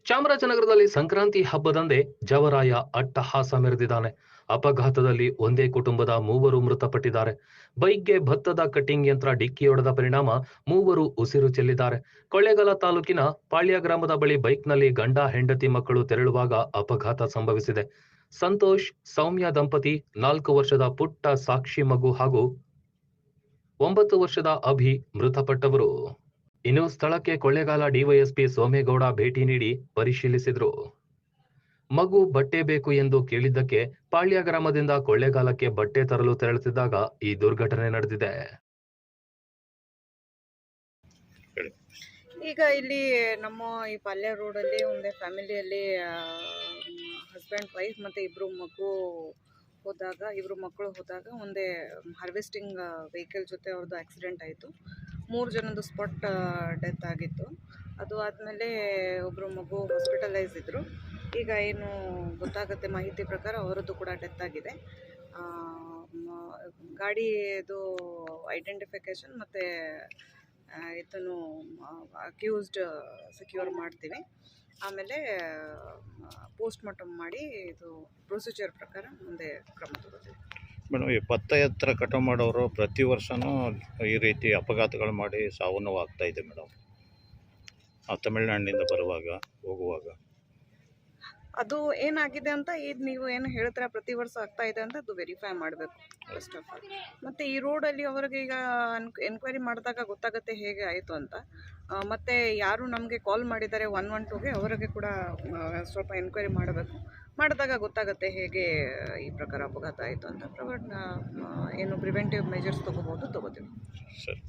ಚಾಮರಾಜನಗರದಲ್ಲಿ ಸಂಕ್ರಾಂತಿ ಹಬ್ಬದಂದೇ ಜವರಾಯ ಅಟ್ಟಹಾಸ ಮೆರೆದಿದ್ದಾನೆ. ಅಪಘಾತದಲ್ಲಿ ಒಂದೇ ಕುಟುಂಬದ ಮೂವರು ಮೃತಪಟ್ಟಿದ್ದಾರೆ. ಬೈಕ್ಗೆ ಭತ್ತದ ಕಟಿಂಗ್ ಯಂತ್ರ ಡಿಕ್ಕಿಯೊಡೆದ ಪರಿಣಾಮ ಮೂವರು ಉಸಿರು ಚೆಲ್ಲಿದ್ದಾರೆ. ಕೊಳ್ಳೇಗಾಲ ತಾಲೂಕಿನ ಪಾಳ್ಯ ಗ್ರಾಮದ ಬಳಿ ಬೈಕ್ನಲ್ಲಿ ಗಂಡ ಹೆಂಡತಿ ಮಕ್ಕಳು ತೆರಳುವಾಗ ಅಪಘಾತ ಸಂಭವಿಸಿದೆ. ಸಂತೋಷ್ ಸೌಮ್ಯ ದಂಪತಿ 4 ವರ್ಷದ ಪುಟ್ಟ ಸಾಕ್ಷಿ ಮಗು ಹಾಗೂ 9 ವರ್ಷದ ಅಭಿ ಮೃತಪಟ್ಟವರು. ಇನ್ನು ಸ್ಥಳಕ್ಕೆ ಕೊಳ್ಳೇಗಾಲ ಡಿವೈಎಸ್ಪಿ ಸೋಮೇಗೌಡ ಭೇಟಿ ನೀಡಿ ಪರಿಶೀಲಿಸಿದ್ರು. ಮಗು ಬಟ್ಟೆ ಬೇಕು ಎಂದು ಕೇಳಿದ್ದಕ್ಕೆ ಪಾಳ್ಯ ಗ್ರಾಮದಿಂದ ಕೊಳ್ಳೇಗಾಲಕ್ಕೆ ಬಟ್ಟೆ ತರಲು ತೆರಳುತ್ತಿದ್ದಾಗ ಈ ದುರ್ಘಟನೆ ನಡೆದಿದೆ. ಈಗ ಇಲ್ಲಿ ನಮ್ಮ ಈ ಪಾಲ್ಯ ರೋಡಲ್ಲಿ ಒಂದೇ ಫ್ಯಾಮಿಲಿಯಲ್ಲಿ ಹಸ್ಬೆಂಡ್ ವೈಫ್ ಮತ್ತು ಇಬ್ಬರು ಮಕ್ಕಳು ಹೋದಾಗ ಒಂದೇ ಹಾರ್ವೆಸ್ಟಿಂಗ್ ವೆಹಿಕಲ್ ಜೊತೆ ಅವ್ರದ್ದು ಆಕ್ಸಿಡೆಂಟ್ ಆಯಿತು. 3 ಜನದ್ದು ಸ್ಪಾಟ್ ಡೆತ್ ಆಗಿತ್ತು. ಅದು ಆದಮೇಲೆ ಒಬ್ಬರು ಮಗು ಹಾಸ್ಪಿಟಲೈಸ್ ಇದ್ದರು. ಈಗ ಏನು ಗೊತ್ತಾಗುತ್ತೆ ಮಾಹಿತಿ ಪ್ರಕಾರ ಅವರದ್ದು ಕೂಡ ಡೆತ್ ಆಗಿದೆ. ಗಾಡಿದು ಐಡೆಂಟಿಫಿಕೇಷನ್ ಮತ್ತು ಇದನ್ನು ಅಕ್ಯೂಸ್ಡ್ ಸೆಕ್ಯೂರ್ ಮಾಡ್ತೀವಿ. ಆಮೇಲೆ ಪೋಸ್ಟ್ ಮಾರ್ಟಮ್ ಮಾಡಿ ಇದು ಪ್ರೊಸೀಜರ್ ಪ್ರಕಾರ ಮುಂದೆ ಕ್ರಮ ತಗೋತೀವಿ. ಮೇಡಮ್, ಈ ಭತ್ತ ಎತ್ತರ ಕಟಾವು ಮಾಡೋರು ಪ್ರತಿ ವರ್ಷವೂ ಈ ರೀತಿ ಅಪಘಾತಗಳು ಮಾಡಿ ಸಾವು ನೋವು ಆಗ್ತಾಯಿದೆ ಮೇಡಮ್. ತಮಿಳುನಾಡಿನಿಂದ ಹೋಗುವಾಗ ಅದು ಏನಾಗಿದೆ ಅಂತ ಇದು ನೀವು ಏನು ಹೇಳ್ತೀರಾ ಪ್ರತಿ ವರ್ಷ ಆಗ್ತಾ ಇದೆ ಅಂತ ಅದು ವೆರಿಫೈ ಮಾಡಬೇಕು ಫಸ್ಟ್ ಆಫ್ ಆಲ್. ಮತ್ತು ಈ ರೋಡಲ್ಲಿ ಅವರಿಗೆ ಈಗ ಎನ್ಕ್ವೈರಿ ಮಾಡಿದಾಗ ಗೊತ್ತಾಗುತ್ತೆ ಹೇಗೆ ಆಯಿತು ಅಂತ. ಮತ್ತು ಯಾರು ನಮಗೆ ಕಾಲ್ ಮಾಡಿದ್ದಾರೆ 112ಗೆ ಅವರಿಗೆ ಕೂಡ ಸ್ವಲ್ಪ ಎನ್ಕ್ವೈರಿ ಮಾಡಿದಾಗ ಗೊತ್ತಾಗುತ್ತೆ ಹೇಗೆ ಈ ಪ್ರಕಾರ ಅಪಘಾತ ಆಯಿತು ಅಂತ. ಏನು ಪ್ರಿವೆಂಟಿವ್ ಮೆಜರ್ಸ್ ತಗೋತೀವಿ. ಸರಿ.